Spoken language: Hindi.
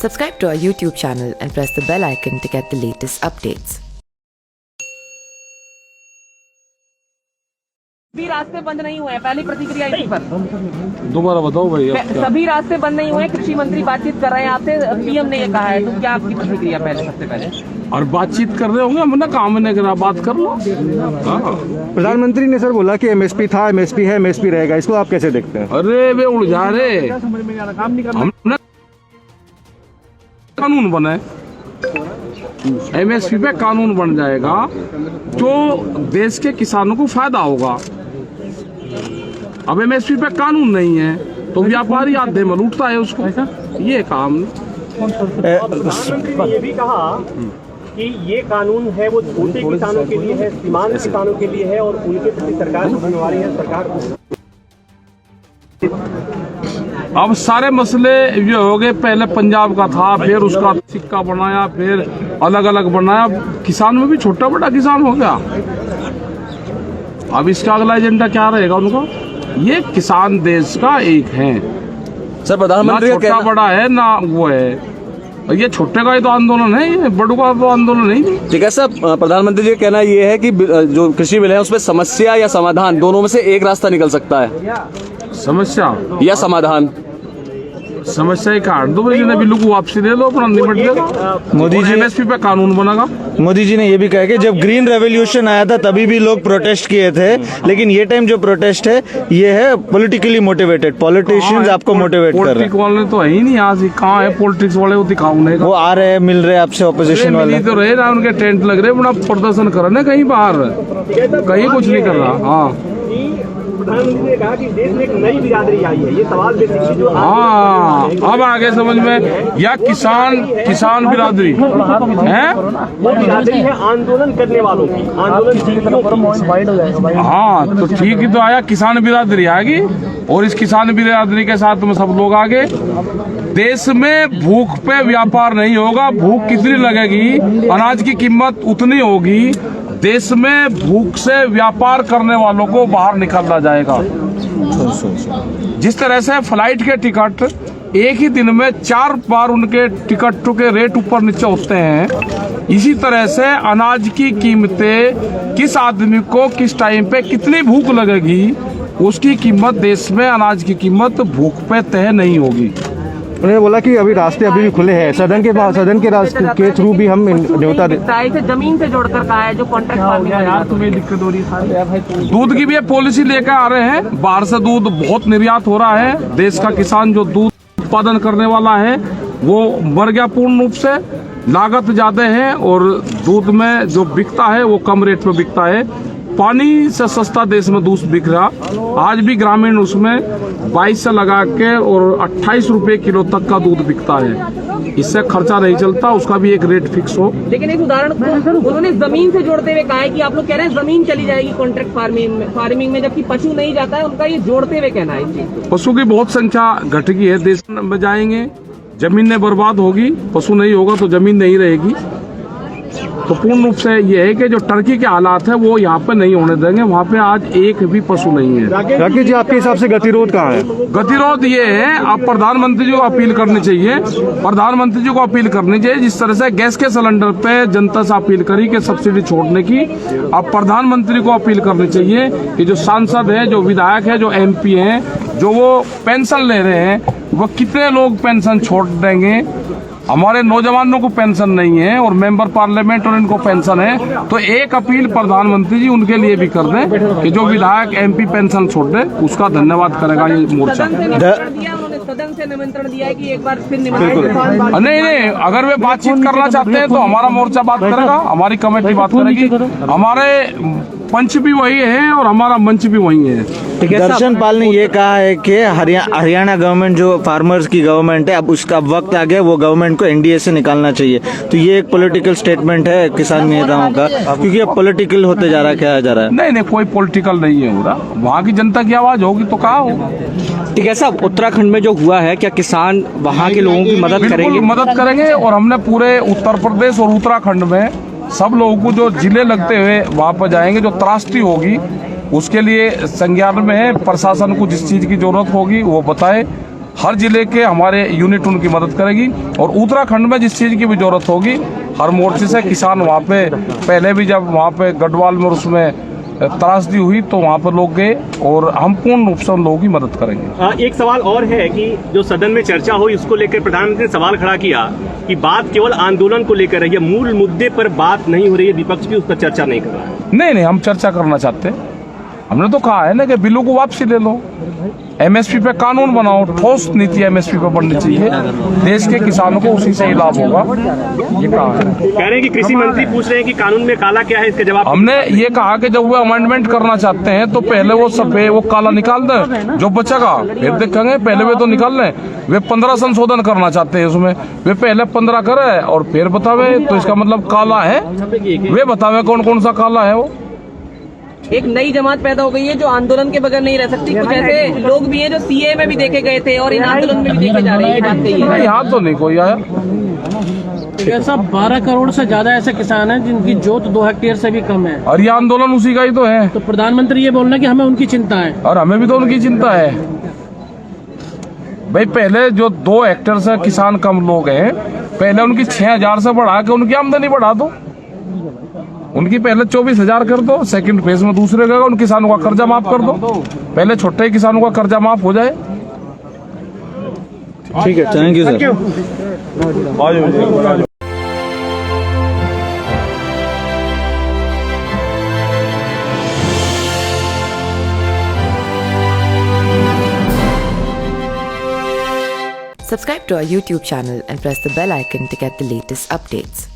Subscribe to our YouTube channel and press the bell icon to get the latest updates. सभी रास्ते बंद नहीं हुए हैं, पहली प्रतिक्रिया इसी पर। दोबारा बताओ भाई। सभी रास्ते बंद नहीं हुए, कृषि मंत्री बातचीत कर रहे हैं आपसे, पीएम ने ये कहा है, तो क्या आपकी प्रतिक्रिया पहले सबसे पहले? और बातचीत कर रहे होंगे, हमने काम नहीं करा, बात कर लो। प्रधानमंत्री ने सर बोला कि एमएसपी था, एमएसपी है, एमएसपी रहेगा, इसको आप कैसे देखते हैं? अरे वे उलझा रहे, हमने कानून बना है, एमएसपी पे कानून बन जाएगा जो देश के किसानों को फायदा होगा। अब एमएसपी पे कानून नहीं है तो व्यापारी आधे में लूटता है उसको, ये काम। प्रधानमंत्री ने ये भी कहा कि ये कानून है वो छोटे किसानों के लिए है, सीमांत किसानों के लिए है और उनके प्रति सरकार की जिम्मेवारी है। सरकार को अब सारे मसले ये हो गए, पहले पंजाब का था, फिर उसका सिक्का बनाया, फिर अलग अलग बनाया, किसान में भी छोटा बड़ा किसान हो गया। अब इसका अगला एजेंडा क्या रहेगा उनका? ये किसान देश का एक है सर, प्रधानमंत्री ना छोटा बड़ा है ना वो है, ये छोटे का ही तो आंदोलन है, ये बड़ों का तो आंदोलन नहीं। ठीक है सर, प्रधानमंत्री जी का कहना ये है कि जो कृषि बिल है उसमें समस्या या समाधान दोनों में से एक रास्ता निकल सकता है। समस्या या समाधान? समस्या ही काट दो भाई, बिल्लू को वापसी दे दो, अपना निपट देगा। मोदी जी एमएसपी पे कानून बनेगा। मोदी जी ने ये भी कहा कि जब ग्रीन रेवोल्यूशन आया था तभी भी लोग प्रोटेस्ट किए थे, लेकिन ये टाइम जो प्रोटेस्ट है ये है पॉलिटिकली मोटिवेटेड, पॉलिटिशियंस आपको मोटिवेट कर रहे हैं। पॉलिटिक्स वाले तो है ही नहीं, आज कहाँ है पॉलिटिक्स वाले? वो दिखाओ नहीं, वो आ रहे हैं, मिल रहे हैं आपसे, ऑपोजिशन वाले तो रहे ना, उनके टेंट लग रहे, बड़ा प्रदर्शन कर रहे कहीं बाहर, कहीं कुछ नहीं कर रहा। हाँ, प्रधानमंत्री ने कहा कि देश में एक नई बिरादरी आई है, ये सवाल बेसिकली जो हाँ अब आगे समझ में, या किसान बिरादरी है, वो बिरादरी है आंदोलन करने वालों की, आंदोलन। हाँ तो ठीक ही तो आया, किसान बिरादरी आएगी और इस किसान बिरादरी के साथ में सब लोग आगे। देश में भूख पे व्यापार नहीं होगा, भूख कितनी लगेगी, अनाज की कीमत उतनी होगी, देश में भूख से व्यापार करने वालों को बाहर निकाला जाएगा। जिस तरह से फ्लाइट के टिकट एक ही दिन में 4 बार उनके टिकटों के रेट ऊपर नीचे होते हैं, इसी तरह से अनाज की कीमतें, किस आदमी को किस टाइम पे कितनी भूख लगेगी, उसकी कीमत, देश में अनाज की कीमत भूख पे तय नहीं होगी। उन्होंने बोला कि अभी रास्ते अभी भी खुले हैं, सदन के रास्ते के थ्रू भी हम न्योता इसे जमीन से जोड़कर कहा है, जो कॉन्ट्रैक्ट फार्मिंग है। यार तुम्हें दिक्कत हो रही है। दूध की भी ये पॉलिसी लेकर आ रहे हैं, बाहर से दूध बहुत निर्यात हो रहा है, देश का किसान जो दूध उत्पादन करने वाला है वो मर गया पूर्ण रूप से, लागत ज्यादा है और दूध में जो बिकता है वो कम रेट में बिकता है। पानी से सस्ता देश में दूध बिक रहा, आज भी ग्रामीण उसमें 22 से लगा के और 28 रुपए किलो तक का दूध बिकता है, इससे खर्चा नहीं चलता, उसका भी एक रेट फिक्स हो। लेकिन एक उदाहरण उन्होंने जमीन से जोड़ते हुए कहा है कि आप लोग कह रहे हैं जमीन चली जाएगी कॉन्ट्रैक्ट फार्मिंग में, जबकि पशु नहीं जाता है, उनका ये जोड़ते हुए कहना है। पशु की बहुत संख्या घट गई है, देश में जाएंगे, जमीनें बर्बाद होगी, पशु नहीं होगा तो जमीन नहीं रहेगी। तो पूर्ण रूप से ये है कि जो टर्की के हालात है वो यहाँ पे नहीं होने देंगे, वहाँ पे आज एक भी पशु नहीं है। राकेश जी, आपके हिसाब से गतिरोध कहाँ है? गतिरोध ये है, अब प्रधानमंत्री जी को अपील करनी चाहिए, प्रधानमंत्री जी को अपील करनी चाहिए, जिस तरह से गैस के सिलेंडर पे जनता से अपील करी कि सब्सिडी छोड़ने की, अब प्रधानमंत्री को अपील करनी चाहिए कि जो सांसद है, जो विधायक है, जो MP है, जो वो पेंशन ले रहे हैं, वो कितने लोग पेंशन छोड़ देंगे। हमारे नौजवानों को पेंशन नहीं है और मेंबर पार्लियामेंट और इनको पेंशन है, तो एक अपील प्रधानमंत्री जी उनके लिए भी कर दें कि जो विधायक MP पेंशन छोड़ दे, उसका धन्यवाद करेगा ये मोर्चा। सदन से निमंत्रण दिया है कि एक बार फिर निमंत्रण। नहीं, अगर वे बातचीत करना चाहते हैं तो हमारा मोर्चा बात करेगा, हमारी कमेटी बात करेगी, हमारे पंच भी वही है और हमारा मंच भी वही है। दर्शन पाल ने ये कहा है कि हरियाणा गवर्नमेंट जो फार्मर्स की गवर्नमेंट है, अब उसका वक्त आ गया, वो गवर्नमेंट को NDA से निकालना चाहिए। तो ये एक पॉलिटिकल स्टेटमेंट है किसान नेताओं का, क्योंकि अब पॉलिटिकल होते जा रहा है, क्या जा रहा है? नहीं, कोई पॉलिटिकल नहीं है हो रहा, वहाँ की जनता की आवाज होगी तो कहा होगा। ठीक है साहब, उत्तराखंड में जो हुआ है, क्या किसान वहाँ के लोगों की मदद करेंगे? मदद करेंगे, और हमने पूरे उत्तर प्रदेश और उत्तराखंड में सब लोगों को जो जिले लगते हुए वहाँ पर जाएंगे, जो त्रासदी होगी उसके लिए संज्ञान में है, प्रशासन को जिस चीज की जरूरत होगी वो बताए। हर जिले के हमारे यूनिट उनकी मदद करेगी। और उत्तराखंड में जिस चीज़ की भी जरूरत होगी हर मोर्चे से किसान वहाँ पे, पहले भी जब वहाँ पे गढ़वाल में उसमें त्रासदी हुई तो वहाँ पर लोग गए और हम पूर्ण रूप से उन लोगों की मदद करेंगे। एक सवाल और है कि जो सदन में चर्चा हुई उसको लेकर प्रधानमंत्री ने सवाल खड़ा किया कि बात केवल आंदोलन को लेकर है, मूल मुद्दे पर बात नहीं हो रही है, विपक्ष भी उस पर चर्चा नहीं कर रहा है। नहीं, हम चर्चा करना चाहते हैं। हमने तो कहा है ना कि बिलों को वापसी ले लो, एमएसपी पे कानून बनाओ, ठोस नीति एमएसपी पे बननी चाहिए, देश के किसानों को उसी से ही लाभ होगा, ये कहा है। कह रहे हैं कि कृषि मंत्री पूछ रहे हैं कि कानून में काला क्या है, इसका जवाब हमने ये कहा कि जब वो अमेंडमेंट करना चाहते हैं तो पहले वो सफेद वो काला निकाल दें, जो बचेगा फिर देखेंगे। पहले वे तो निकाल लें, वे 15 संशोधन करना चाहते हैं उसमें, वे पहले 15 करे और फिर बतावे, तो इसका मतलब काला है, वे बतावे कौन कौन सा काला है। वो एक नई जमात पैदा हो गई है जो आंदोलन के बगैर नहीं रह सकती। कुछ ऐसे लोग भी हैं जो सीए में भी देखे गए थे और इन आंदोलन में भी देखे जा रहे हैं, ये बात कही है। यहाँ तो नहीं कोई आया। ऐसा 12 करोड़ से ज्यादा ऐसे किसान हैं जिनकी जोत 2 हेक्टेयर से भी कम है, और ये आंदोलन उसी का ही तो है। तो प्रधानमंत्री ये बोल रहे हैं कि हमें उनकी चिंता है, और हमें भी तो उनकी चिंता है भाई। पहले जो 2 हेक्टेयर से किसान कम लोग हैं, पहले उनकी 6000 से बढ़ा के उनकी आमदनी बढ़ा दो, उनकी पहले 24,000 कर दो, सेकंड फेज में दूसरे का उन किसानों का कर्जा माफ कर दो, पहले छोटे किसानों का कर्जा माफ हो जाए। ठीक है, thank you sir. Subscribe to our YouTube channel and press the bell icon to get the latest updates.